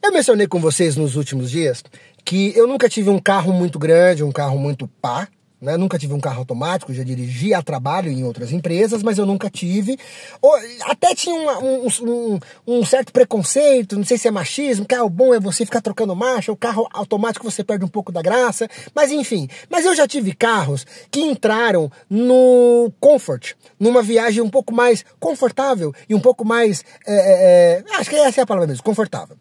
Eu mencionei com vocês nos últimos dias que eu nunca tive um carro muito grande, um carro muito pá, né? Nunca tive um carro automático, já dirigi a trabalho em outras empresas, mas eu nunca tive. Até tinha um certo preconceito, não sei se é machismo, que o bom é você ficar trocando marcha, o carro automático você perde um pouco da graça, mas enfim. Mas eu já tive carros que entraram no comfort, numa viagem um pouco mais confortável e um pouco mais, acho que essa é a palavra mesmo, confortável.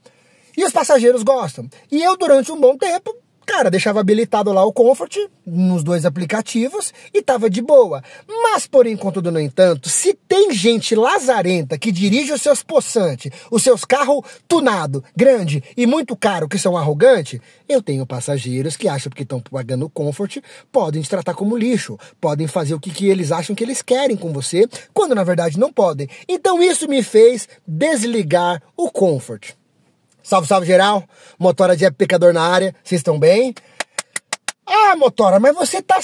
E os passageiros gostam. E eu, durante um bom tempo, cara, deixava habilitado lá o Comfort nos dois aplicativos e tava de boa. Mas, porém, contudo, no entanto, se tem gente lazarenta que dirige os seus possantes, os seus carros tunado, grande e muito caro, que são arrogantes, eu tenho passageiros que acham que estão pagando o Comfort, podem te tratar como lixo, podem fazer o que eles acham que eles querem com você, quando na verdade não podem. Então isso me fez desligar o Comfort. Salve, salve geral, Motora de Pecador na área, vocês estão bem? Ah, Motora, mas você tá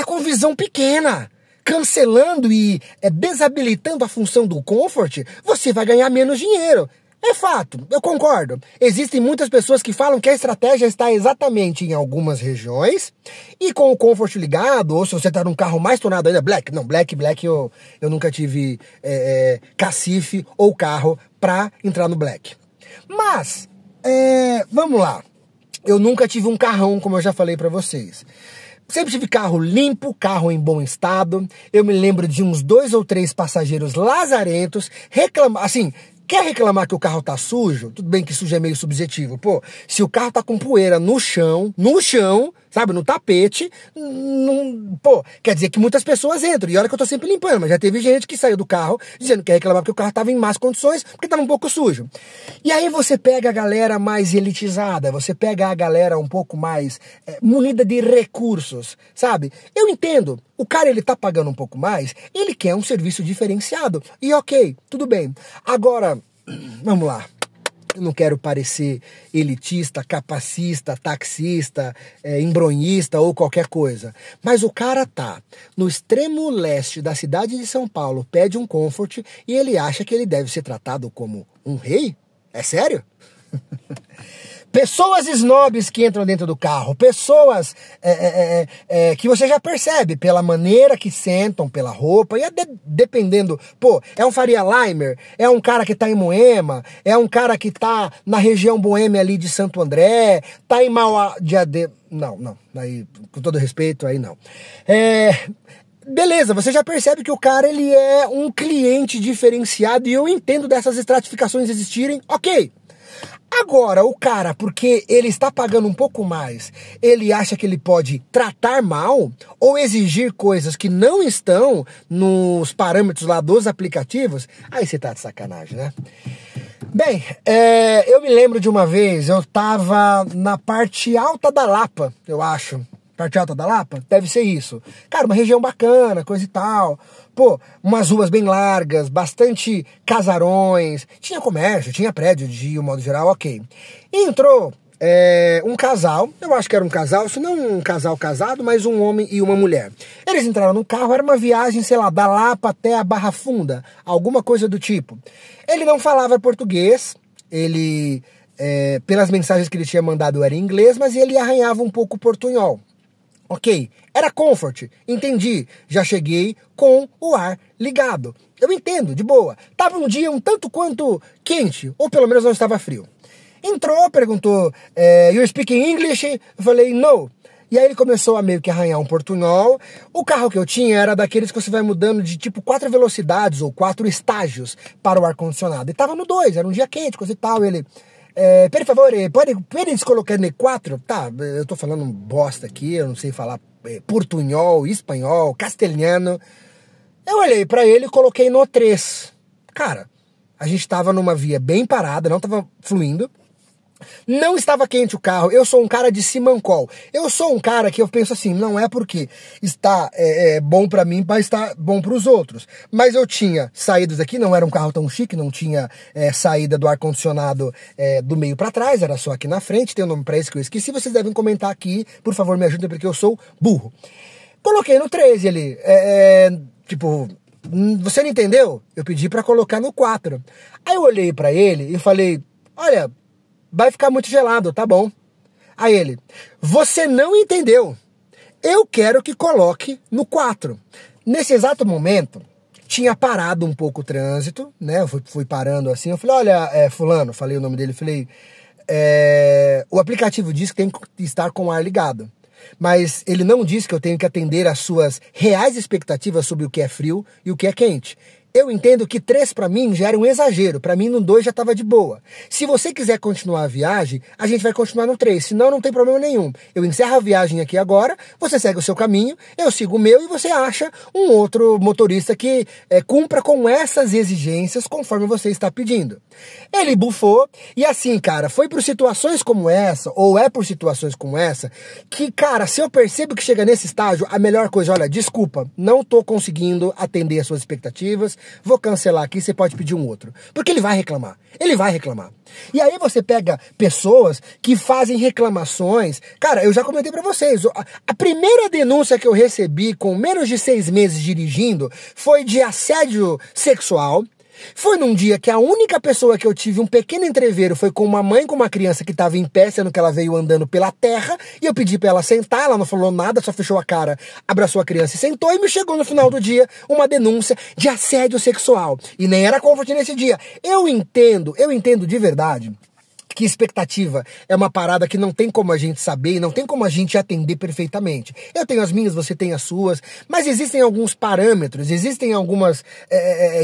com visão pequena. Cancelando e desabilitando a função do Comfort, você vai ganhar menos dinheiro. É fato, eu concordo. Existem muitas pessoas que falam que a estratégia está exatamente em algumas regiões e com o Comfort ligado, ou se você está num carro mais tonado ainda, Black eu nunca tive cacife ou carro para entrar no Black. Mas, vamos lá, eu nunca tive um carrão, como eu já falei pra vocês. Sempre tive carro limpo, carro em bom estado. Eu me lembro de uns 2 ou 3 passageiros lazarentos reclamar, assim, quer reclamar que o carro tá sujo? Tudo bem que sujo é meio subjetivo. Pô, se o carro tá com poeira no chão, sabe, no tapete, pô, quer dizer que muitas pessoas entram. E olha que eu tô sempre limpando, mas já teve gente que saiu do carro dizendo que quer reclamar porque o carro tava em más condições, porque tava um pouco sujo. E aí você pega a galera mais elitizada, você pega a galera um pouco mais munida de recursos, sabe? Eu entendo, o cara ele tá pagando um pouco mais, ele quer um serviço diferenciado. E ok, tudo bem. Agora, vamos lá. Eu não quero parecer elitista, capacista, taxista, embronhista ou qualquer coisa. Mas o cara tá no extremo leste da cidade de São Paulo, pede um Comfort e ele acha que ele deve ser tratado como um rei? É sério? Pessoas snobs que entram dentro do carro, pessoas que você já percebe pela maneira que sentam, pela roupa, e dependendo, pô, é um Faria Limer, é um cara que tá em Moema, é um cara que tá na região boêmia ali de Santo André, tá em Mauá, não, aí, com todo respeito, aí não. Beleza, você já percebe que o cara ele é um cliente diferenciado e eu entendo dessas estratificações existirem, ok. Agora, o cara, porque ele está pagando um pouco mais, ele acha que ele pode tratar mal ou exigir coisas que não estão nos parâmetros lá dos aplicativos, aí você tá de sacanagem, né? Bem, eu me lembro de uma vez, eu tava na parte alta da Lapa, eu acho. Parte alta da Lapa? Deve ser isso. Cara, uma região bacana, coisa e tal. Pô, umas ruas bem largas, bastante casarões. Tinha comércio, tinha prédio de um modo geral, ok. E entrou um casal, eu acho que era um casal, se não um casal casado, mas um homem e uma mulher. Eles entraram no carro, era uma viagem, sei lá, da Lapa até a Barra Funda, alguma coisa do tipo. Ele não falava português, ele, pelas mensagens que ele tinha mandado, era em inglês, mas ele arranhava um pouco o portunhol. Ok, era Comfort, entendi, já cheguei com o ar ligado. Eu entendo, de boa. Tava um dia um tanto quanto quente, ou pelo menos não estava frio. Entrou, perguntou, you speak English? Eu falei, no. E aí ele começou a meio que arranhar um portunhol. O carro que eu tinha era daqueles que você vai mudando de tipo 4 velocidades ou 4 estágios para o ar-condicionado. E tava no 2, era um dia quente, coisa e tal, ele... per favor, pode descolocar no 4? Tá, eu tô falando bosta aqui, eu não sei falar portunhol, espanhol, castelhano. Eu olhei pra ele e coloquei no 3. Cara, a gente tava numa via bem parada, não tava fluindo. Não estava quente o carro, eu sou um cara de simancol. Eu sou um cara que eu penso assim, não é porque está bom pra mim, mas está bom pros outros. Mas eu tinha saídas aqui, não era um carro tão chique, não tinha saída do ar-condicionado do meio pra trás, era só aqui na frente, tem um nome pra isso que eu esqueci, vocês devem comentar aqui, por favor me ajudem porque eu sou burro. Coloquei no 13 ali, tipo... Você não entendeu? Eu pedi pra colocar no 4. Aí eu olhei pra ele e falei, olha... vai ficar muito gelado, tá bom. Aí ele, você não entendeu. Eu quero que coloque no 4. Nesse exato momento, tinha parado um pouco o trânsito, né? Eu fui parando assim, eu falei, olha, fulano, falei o nome dele, falei, o aplicativo diz que tem que estar com o ar ligado. Mas ele não diz que eu tenho que atender às suas reais expectativas sobre o que é frio e o que é quente. Eu entendo que 3 para mim já era um exagero, para mim no 2 já estava de boa. Se você quiser continuar a viagem, a gente vai continuar no 3, senão não tem problema nenhum. Eu encerro a viagem aqui agora, você segue o seu caminho, eu sigo o meu e você acha um outro motorista que cumpra com essas exigências conforme você está pedindo. Ele bufou e assim, cara, foi por situações como essa, ou é por situações como essa, que, cara, se eu percebo que chega nesse estágio, a melhor coisa, olha, desculpa, não tô conseguindo atender as suas expectativas, vou cancelar aqui, você pode pedir um outro. Porque ele vai reclamar. Ele vai reclamar. E aí você pega pessoas que fazem reclamações. Cara, eu já comentei pra vocês. A primeira denúncia que eu recebi com menos de 6 meses dirigindo foi de assédio sexual. Foi num dia que a única pessoa que eu tive um pequeno entreveiro foi com uma mãe com uma criança que estava em pé, sendo que ela veio andando pela terra, e eu pedi para ela sentar, ela não falou nada, só fechou a cara, abraçou a criança e sentou, e me chegou no final do dia uma denúncia de assédio sexual. E nem era Comfort nesse dia. Eu entendo de verdade que expectativa é uma parada que não tem como a gente saber e não tem como a gente atender perfeitamente. Eu tenho as minhas, você tem as suas, mas existem alguns parâmetros, existem algumas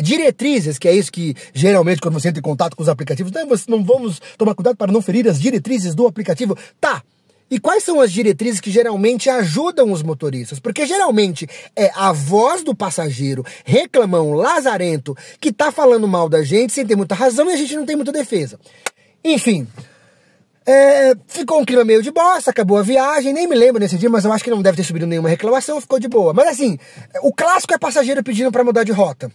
diretrizes, que é isso que geralmente quando você entra em contato com os aplicativos, não vamos tomar cuidado para não ferir as diretrizes do aplicativo. Tá! E quais são as diretrizes que geralmente ajudam os motoristas? Porque geralmente é a voz do passageiro reclamão, lazarento, que tá falando mal da gente sem ter muita razão e a gente não tem muita defesa. Enfim, ficou um clima meio de bosta, acabou a viagem, nem me lembro nesse dia, mas eu acho que não deve ter subido nenhuma reclamação, ficou de boa. Mas assim, o clássico é passageiro pedindo para mudar de rota.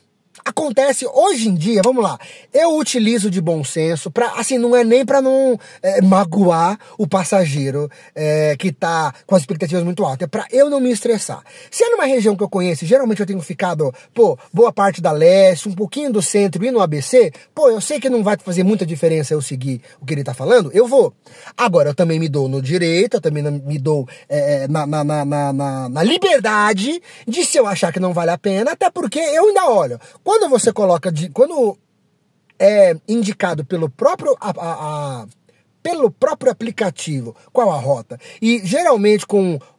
Acontece hoje em dia, vamos lá, eu utilizo de bom senso, assim, não é nem para não magoar o passageiro que tá com as expectativas muito altas, é para eu não me estressar. Se é numa região que eu conheço, geralmente eu tenho ficado, boa parte da leste, um pouquinho do centro e no ABC, eu sei que não vai fazer muita diferença eu seguir o que ele tá falando, eu vou. Agora, eu também me dou no direito, eu também me dou na liberdade de, se eu achar que não vale a pena, até porque eu ainda olho. Quando você coloca, quando é indicado pelo próprio aplicativo qual a rota, e geralmente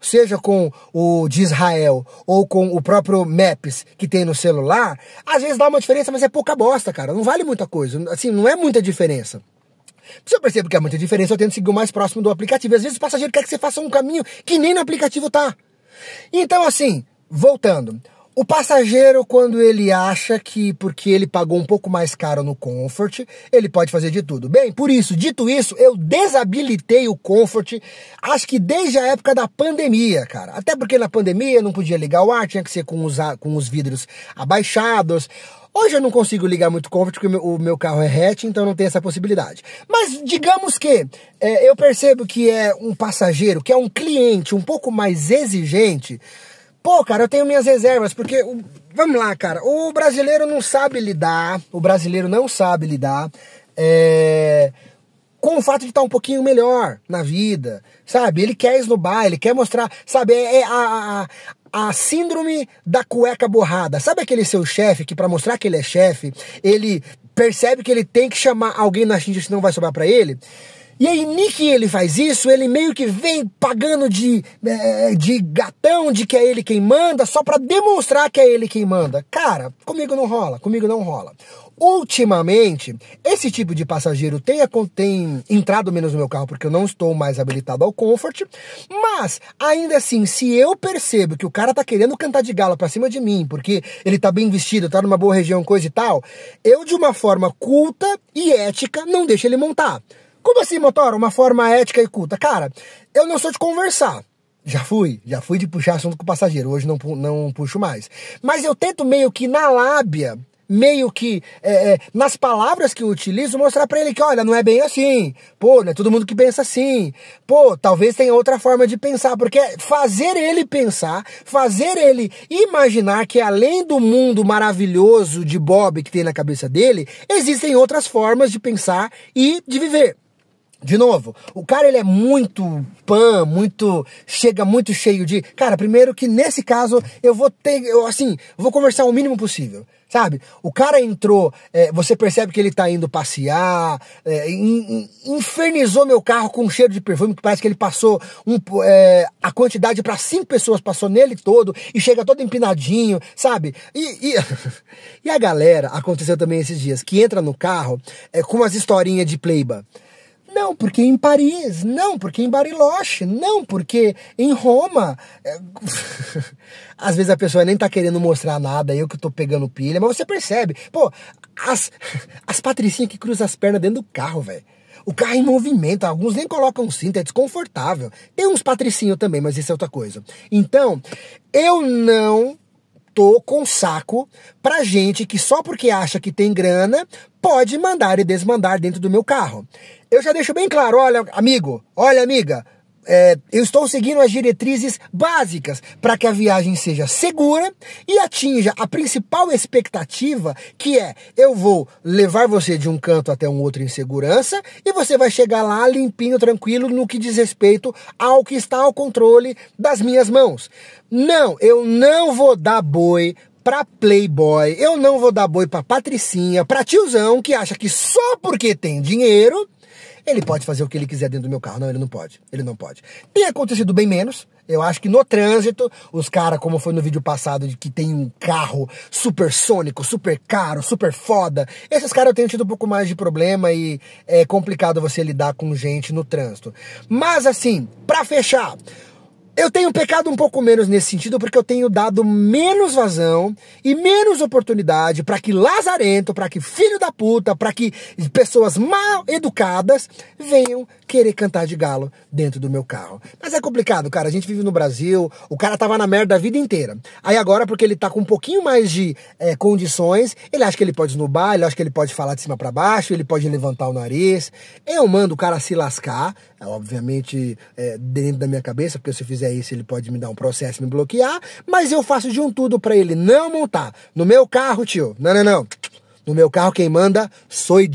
seja com o de Israel ou com o próprio Maps que tem no celular, às vezes dá uma diferença, mas é pouca bosta, cara, não vale muita coisa, assim, não é muita diferença. Se eu percebo que é muita diferença, eu tento seguir o mais próximo do aplicativo. Às vezes o passageiro quer que você faça um caminho que nem no aplicativo tá. Então, assim, voltando. O passageiro, quando ele acha que porque ele pagou um pouco mais caro no Comfort, ele pode fazer de tudo. Bem, por isso, dito isso, eu desabilitei o Comfort, acho que desde a época da pandemia, cara. Até porque na pandemia não podia ligar o ar, tinha que ser com os vidros abaixados. Hoje eu não consigo ligar muito Comfort porque o meu carro é hatch, então não tem essa possibilidade. Mas digamos que eu percebo que é um passageiro, que é um cliente um pouco mais exigente. Cara, eu tenho minhas reservas, porque, vamos lá, cara, o brasileiro não sabe lidar com o fato de estar um pouquinho melhor na vida, sabe? Ele quer esnobar, ele quer mostrar, sabe? A síndrome da cueca borrada. Sabe aquele seu chefe que, pra mostrar que ele é chefe, ele percebe que ele tem que chamar alguém na xincha, senão vai sobrar pra ele? E aí, nem que ele faz isso, ele meio que vem pagando de gatão, de que é ele quem manda, só pra demonstrar que é ele quem manda. Cara, comigo não rola. Ultimamente, esse tipo de passageiro tem entrado menos no meu carro, porque eu não estou mais habilitado ao Comfort, mas, ainda assim, se eu percebo que o cara tá querendo cantar de gala pra cima de mim, porque ele tá bem vestido, tá numa boa região, coisa e tal, eu, de uma forma culta e ética, não deixo ele montar. Como assim, motora? Uma forma ética e culta? Cara, eu não sou de conversar. Já fui de puxar assunto com o passageiro. Hoje não puxo mais. Mas eu tento meio que na lábia, nas palavras que eu utilizo, mostrar pra ele que, olha, não é bem assim. Não é todo mundo que pensa assim. Talvez tenha outra forma de pensar. Porque fazer ele pensar, fazer ele imaginar que além do mundo maravilhoso de Bob que tem na cabeça dele, existem outras formas de pensar e de viver. De novo, o cara ele é muito chega muito cheio de... Cara, primeiro que nesse caso eu vou conversar o mínimo possível, sabe? O cara entrou, você percebe que ele tá indo passear, infernizou meu carro com um cheiro de perfume, que parece que ele passou a quantidade para 5 pessoas, passou nele todo, e chega todo empinadinho, sabe? E a galera, aconteceu também esses dias, que entra no carro com umas historinhas de Playboy. Não, porque em Paris, não, porque em Bariloche, não, porque em Roma. Às vezes a pessoa nem tá querendo mostrar nada, eu que tô pegando pilha, mas você percebe, pô, as patricinhas que cruzam as pernas dentro do carro, velho. O carro em movimento, alguns nem colocam cinto, é desconfortável. Tem uns patricinhos também, mas isso é outra coisa. Então, eu não tô com saco pra gente que só porque acha que tem grana, pode mandar e desmandar dentro do meu carro. Eu já deixo bem claro, olha amigo, olha amiga, eu estou seguindo as diretrizes básicas para que a viagem seja segura e atinja a principal expectativa, que é, eu vou levar você de um canto até um outro em segurança e você vai chegar lá limpinho, tranquilo, no que diz respeito ao que está ao controle das minhas mãos. Não, eu não vou dar boi pra Playboy, eu não vou dar boi pra patricinha, pra tiozão que acha que só porque tem dinheiro ele pode fazer o que ele quiser dentro do meu carro. Não, ele não pode. Ele não pode. Tem acontecido bem menos. Eu acho que no trânsito, os caras, como foi no vídeo passado, de que tem um carro supersônico, super caro, super foda, esses caras eu tenho tido um pouco mais de problema e é complicado você lidar com gente no trânsito. Mas assim, pra fechar, eu tenho pecado um pouco menos nesse sentido porque eu tenho dado menos vazão e menos oportunidade para que lazarento, para que filho da puta, para que pessoas mal educadas venham querer cantar de galo dentro do meu carro. Mas é complicado, cara. A gente vive no Brasil, o cara tava na merda a vida inteira. Aí agora, porque ele tá com um pouquinho mais de condições, ele acha que ele pode esnobar, ele acha que ele pode falar de cima para baixo, ele pode levantar o nariz. Eu mando o cara se lascar, obviamente dentro da minha cabeça, porque se eu fizer isso ele pode me dar um processo e me bloquear, mas eu faço de um tudo pra ele não montar no meu carro, tio. Não. No meu carro quem manda sou eu.